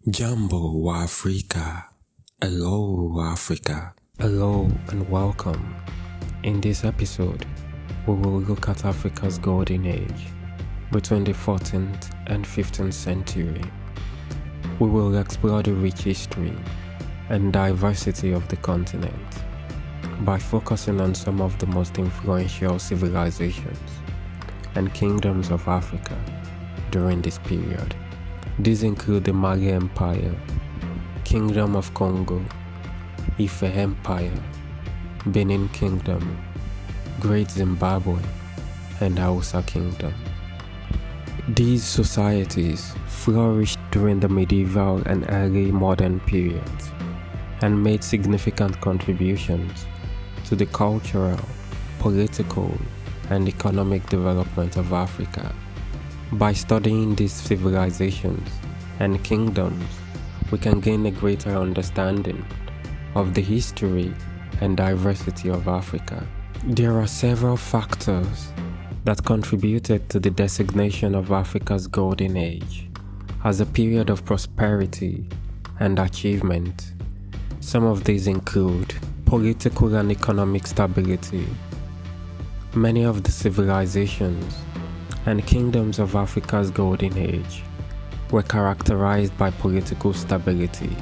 Jambo wa Africa. Hello Africa. Hello and welcome. In this episode, we will look at Africa's golden age between the 14th and 15th century. We will explore the rich history and diversity of the continent by focusing on some of the most influential civilizations and kingdoms of Africa during this period. These include the Mali Empire, Kingdom of Kongo, Ife Empire, Benin Kingdom, Great Zimbabwe, and Hausa Kingdom. These societies flourished during the medieval and early modern periods and made significant contributions to the cultural, political, and economic development of Africa. By studying these civilizations and kingdoms, we can gain a greater understanding of the history and diversity of Africa. There are several factors that contributed to the designation of Africa's golden age as a period of prosperity and achievement. Some of these include political and economic stability. Many of the civilizations and kingdoms of Africa's golden age were characterized by political stability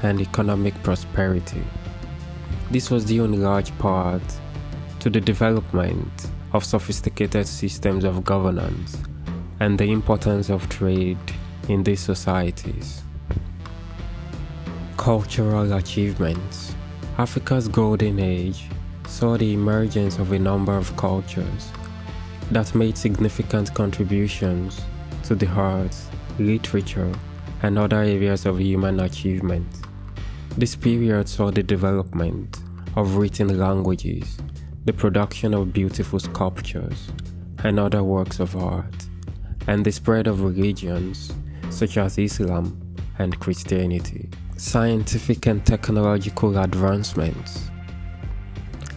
and economic prosperity. This was due in large part to the development of sophisticated systems of governance and the importance of trade in these societies. Cultural achievements. Africa's golden age saw the emergence of a number of cultures that made significant contributions to the arts, literature, and other areas of human achievement. This period saw the development of written languages, the production of beautiful sculptures and other works of art, and the spread of religions such as Islam and Christianity. Scientific and technological advancements.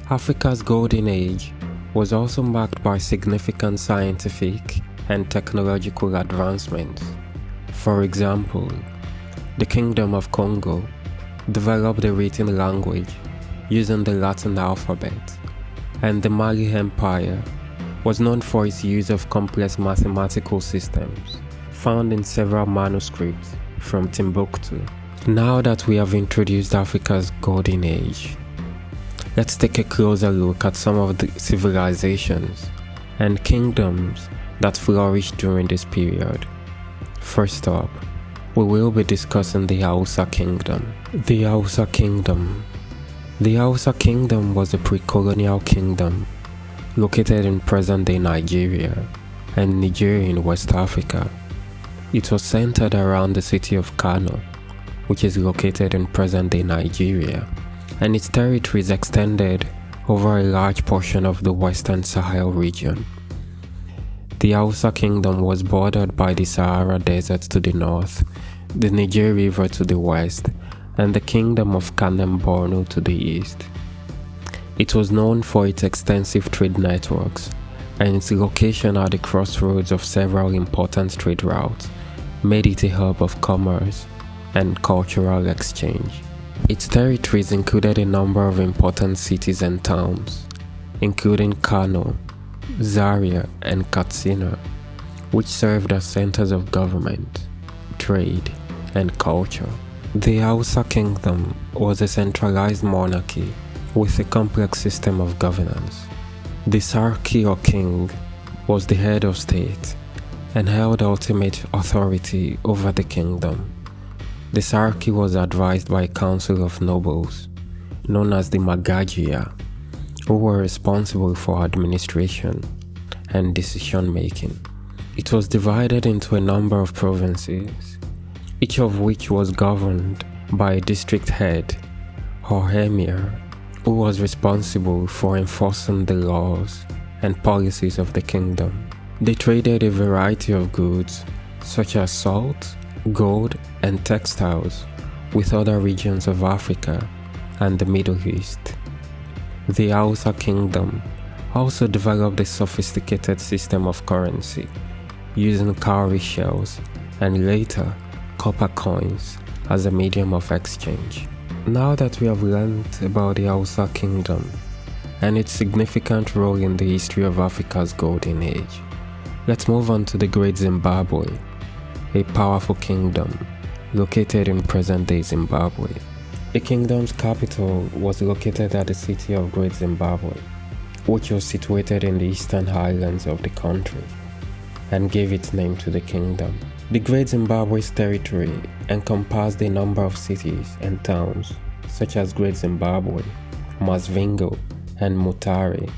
Africa's golden age was also marked by significant scientific and technological advancements. For example, the Kingdom of Kongo developed a written language using the Latin alphabet, and the Mali Empire was known for its use of complex mathematical systems found in several manuscripts from Timbuktu. Now that we have introduced Africa's golden age, let's take a closer look at some of the civilizations and kingdoms that flourished during this period. First up, we will be discussing the Hausa Kingdom. The Hausa Kingdom. The Hausa Kingdom was a pre-colonial kingdom located in present-day Nigeria and Niger in West Africa. It was centered around the city of Kano, which is located in present-day Nigeria, and its territories extended over a large portion of the Western Sahel region. The Hausa Kingdom was bordered by the Sahara Desert to the north, the Niger River to the west, and the Kingdom of Kanem-Borno to the east. It was known for its extensive trade networks, and its location at the crossroads of several important trade routes made it a hub of commerce and cultural exchange. Its territories included a number of important cities and towns, including Kano, Zaria, and Katsina, which served as centers of government, trade, and culture. The Hausa Kingdom was a centralized monarchy with a complex system of governance. The Sarki or king was the head of state and held ultimate authority over the kingdom. The Sarki was advised by a council of nobles, known as the Magajia, who were responsible for administration and decision-making. It was divided into a number of provinces, each of which was governed by a district head or emir, who was responsible for enforcing the laws and policies of the kingdom. They traded a variety of goods, such as salt, gold, and textiles with other regions of Africa and the Middle East. The Hausa Kingdom also developed a sophisticated system of currency using cowrie shells and later copper coins as a medium of exchange. Now that we have learned about the Hausa Kingdom and its significant role in the history of Africa's golden age, let's move on to the Great Zimbabwe, a powerful kingdom located in present-day Zimbabwe. The kingdom's capital was located at the city of Great Zimbabwe, which was situated in the eastern highlands of the country, and gave its name to the kingdom. The Great Zimbabwe's territory encompassed a number of cities and towns such as Great Zimbabwe, Masvingo, and Mutare,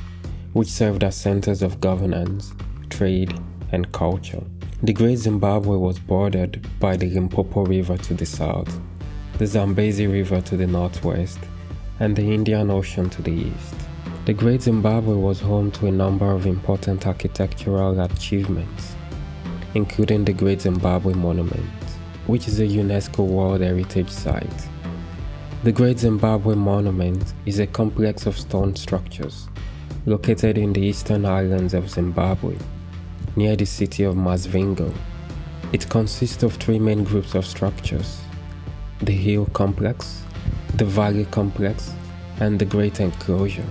which served as centers of governance, trade, and culture. The Great Zimbabwe was bordered by the Limpopo River to the south, the Zambezi River to the northwest, and the Indian Ocean to the east. The Great Zimbabwe was home to a number of important architectural achievements, including the Great Zimbabwe Monument, which is a UNESCO World Heritage Site. The Great Zimbabwe Monument is a complex of stone structures located in the eastern highlands of Zimbabwe, near the city of Masvingo. It consists of three main groups of structures: the Hill Complex, the Valley Complex, and the Great Enclosure.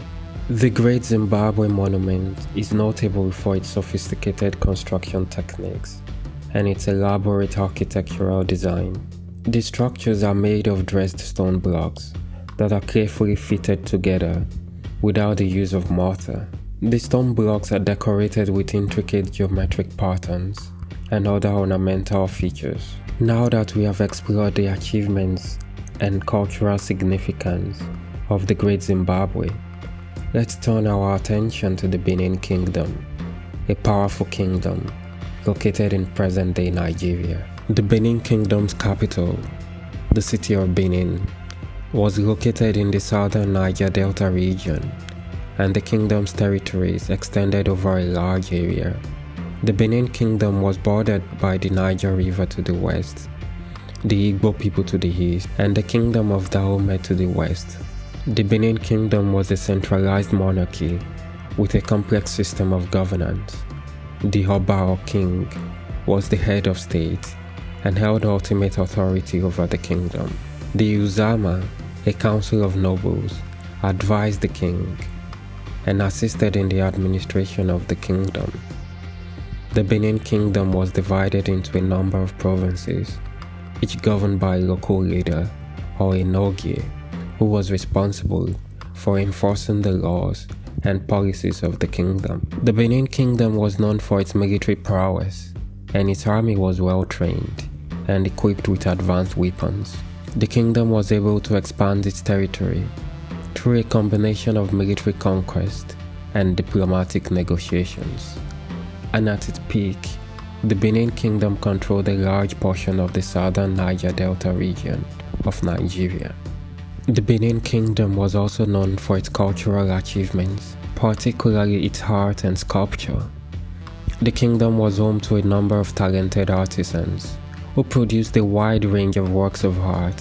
The Great Zimbabwe Monument is notable for its sophisticated construction techniques and its elaborate architectural design. The structures are made of dressed stone blocks that are carefully fitted together without the use of mortar. The stone blocks are decorated with intricate geometric patterns and other ornamental features. Now that we have explored the achievements and cultural significance of the Great Zimbabwe, let's turn our attention to the Benin Kingdom, a powerful kingdom located in present-day Nigeria. The Benin Kingdom's capital, the city of Benin, was located in the southern Niger Delta region, and the kingdom's territories extended over a large area. The Benin Kingdom was bordered by the Niger River to the west, the Igbo people to the east, and the Kingdom of Dahomey to the west. The Benin Kingdom was a centralized monarchy with a complex system of governance. The Oba or king was the head of state and held ultimate authority over the kingdom. The Uzama, a council of nobles, advised the king and assisted in the administration of the kingdom. The Benin Kingdom was divided into a number of provinces, each governed by a local leader or a nogie, who was responsible for enforcing the laws and policies of the kingdom. The Benin Kingdom was known for its military prowess, and its army was well trained and equipped with advanced weapons. The kingdom was able to expand its territory through a combination of military conquest and diplomatic negotiations. And at its peak, the Benin Kingdom controlled a large portion of the southern Niger Delta region of Nigeria. The Benin Kingdom was also known for its cultural achievements, particularly its art and sculpture. The kingdom was home to a number of talented artisans who produced a wide range of works of art,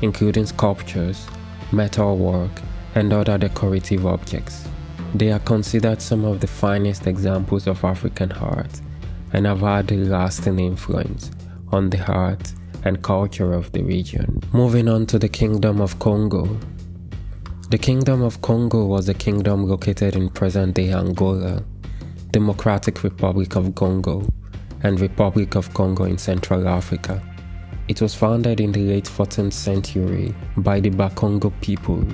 including sculptures, metalwork, and other decorative objects. They are considered some of the finest examples of African art and have had a lasting influence on the art and culture of the region. Moving on to the Kingdom of Kongo. The Kingdom of Kongo was a kingdom located in present-day Angola, Democratic Republic of Congo, and Republic of Congo in Central Africa. It was founded in the late 14th century by the Bakongo people,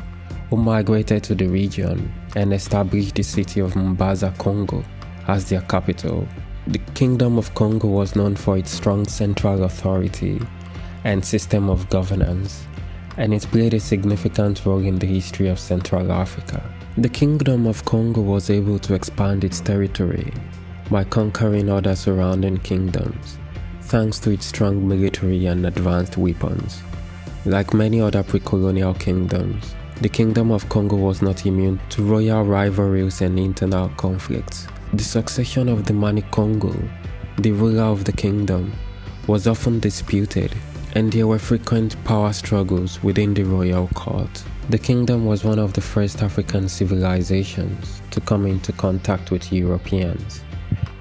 who migrated to the region and established the city of Mbaza, Congo, as their capital. The Kingdom of Kongo was known for its strong central authority and system of governance, and it played a significant role in the history of Central Africa. The Kingdom of Kongo was able to expand its territory by conquering other surrounding kingdoms, thanks to its strong military and advanced weapons. Like many other pre-colonial kingdoms, the Kingdom of Kongo was not immune to royal rivalries and internal conflicts. The succession of the Mani Kongo, the ruler of the kingdom, was often disputed, and there were frequent power struggles within the royal court. The kingdom was one of the first African civilizations to come into contact with Europeans,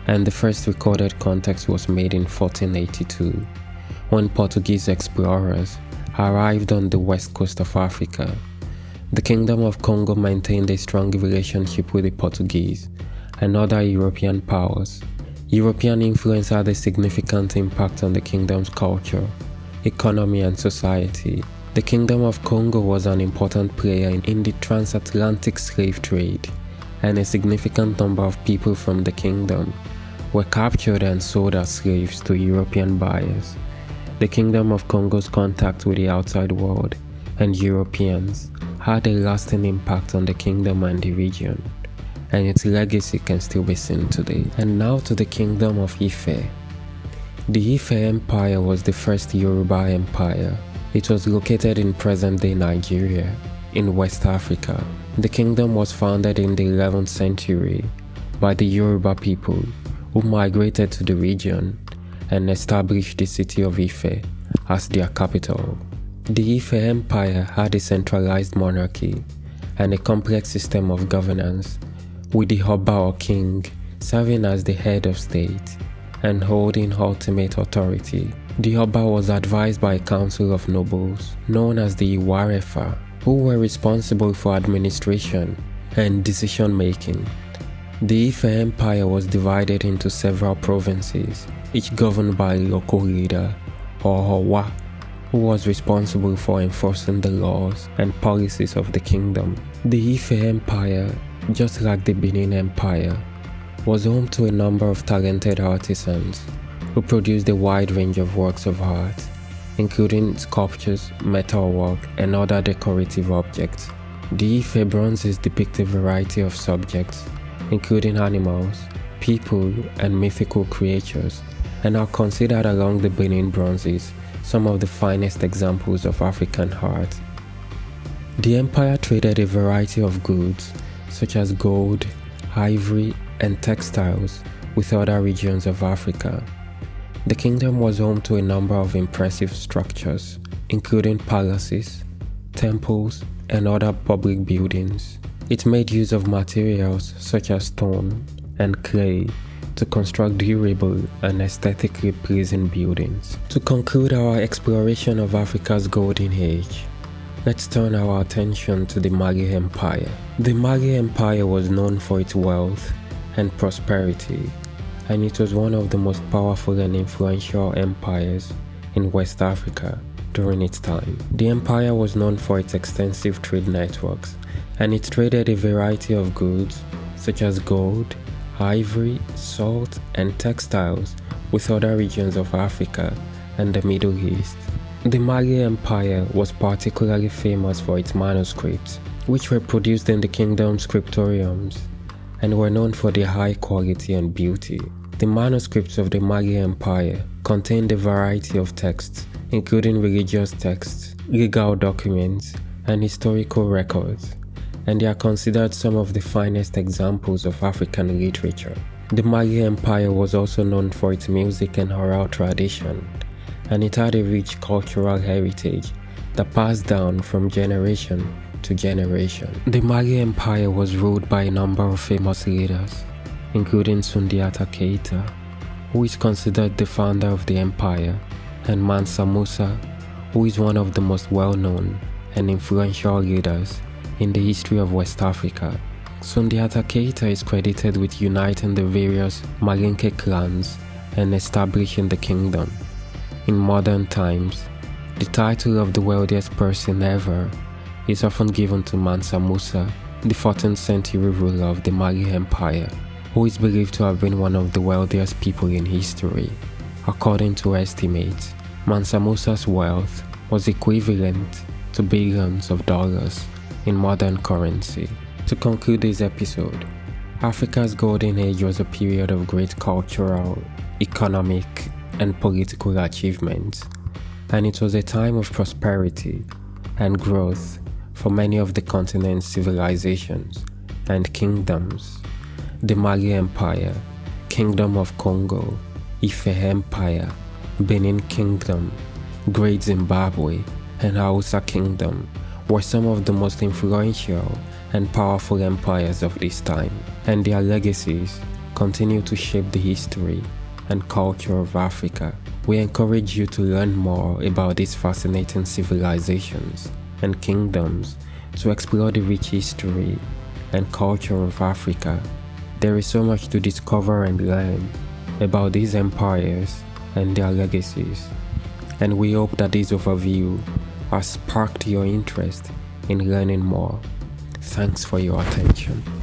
and the first recorded contact was made in 1482, when Portuguese explorers arrived on the west coast of Africa. The Kingdom of Kongo maintained a strong relationship with the Portuguese and other European powers. European influence had a significant impact on the kingdom's culture, economy, and society. The Kingdom of Kongo was an important player in the transatlantic slave trade, and a significant number of people from the kingdom were captured and sold as slaves to European buyers. The Kingdom of Kongo's contact with the outside world and Europeans had a lasting impact on the kingdom and the region, and its legacy can still be seen today. And now to the Kingdom of Ife. The Ife Empire was the first Yoruba empire. It was located in present-day Nigeria, in West Africa. The kingdom was founded in the 11th century by the Yoruba people who migrated to the region and established the city of Ife as their capital. The Ife Empire had a centralized monarchy and a complex system of governance, with the Oba or king serving as the head of state and holding ultimate authority. The Oba was advised by a council of nobles, known as the Iwarefa, who were responsible for administration and decision-making. The Ife Empire was divided into several provinces, each governed by a local leader, or Owa, who was responsible for enforcing the laws and policies of the kingdom. The Ife Empire, just like the Benin Empire, was home to a number of talented artisans who produced a wide range of works of art, including sculptures, metalwork, and other decorative objects. The Ife bronzes depict a variety of subjects, including animals, people, and mythical creatures, and are considered along the Benin bronzes some of the finest examples of African art. The empire traded a variety of goods, such as gold, ivory, and textiles, with other regions of Africa. The kingdom was home to a number of impressive structures, including palaces, temples, and other public buildings. It made use of materials such as stone and clay to construct durable and aesthetically pleasing buildings. To conclude our exploration of Africa's golden age, let's turn our attention to the Mali Empire. The Mali Empire was known for its wealth and prosperity, and it was one of the most powerful and influential empires in West Africa during its time. The empire was known for its extensive trade networks, and it traded a variety of goods such as gold, ivory, salt, and textiles with other regions of Africa and the Middle East. The Mali Empire was particularly famous for its manuscripts, which were produced in the kingdom's scriptoriums and were known for their high quality and beauty. The manuscripts of the Mali Empire contained a variety of texts, including religious texts, legal documents, and historical records, and they are considered some of the finest examples of African literature. The Mali Empire was also known for its music and oral tradition, and it had a rich cultural heritage that passed down from generation to generation. The Mali Empire was ruled by a number of famous leaders, including Sundiata Keita, who is considered the founder of the empire, and Mansa Musa, who is one of the most well-known and influential leaders in the history of West Africa. Sundiata Keita is credited with uniting the various Malinke clans and establishing the kingdom. In modern times, the title of the wealthiest person ever is often given to Mansa Musa, the 14th century ruler of the Mali Empire, who is believed to have been one of the wealthiest people in history. According to estimates, Mansa Musa's wealth was equivalent to billions of dollars in modern currency. To conclude this episode, Africa's golden age was a period of great cultural, economic, and political achievements, and it was a time of prosperity and growth for many of the continent's civilizations and kingdoms. The Mali Empire, Kingdom of Kongo, Ife Empire, Benin Kingdom, Great Zimbabwe, and Hausa Kingdom were some of the most influential and powerful empires of this time, and their legacies continue to shape the history and culture of Africa. We encourage you to learn more about these fascinating civilizations and kingdoms, to explore the rich history and culture of Africa. There is so much to discover and learn about these empires and their legacies, and we hope that this overview has sparked your interest in learning more. Thanks for your attention.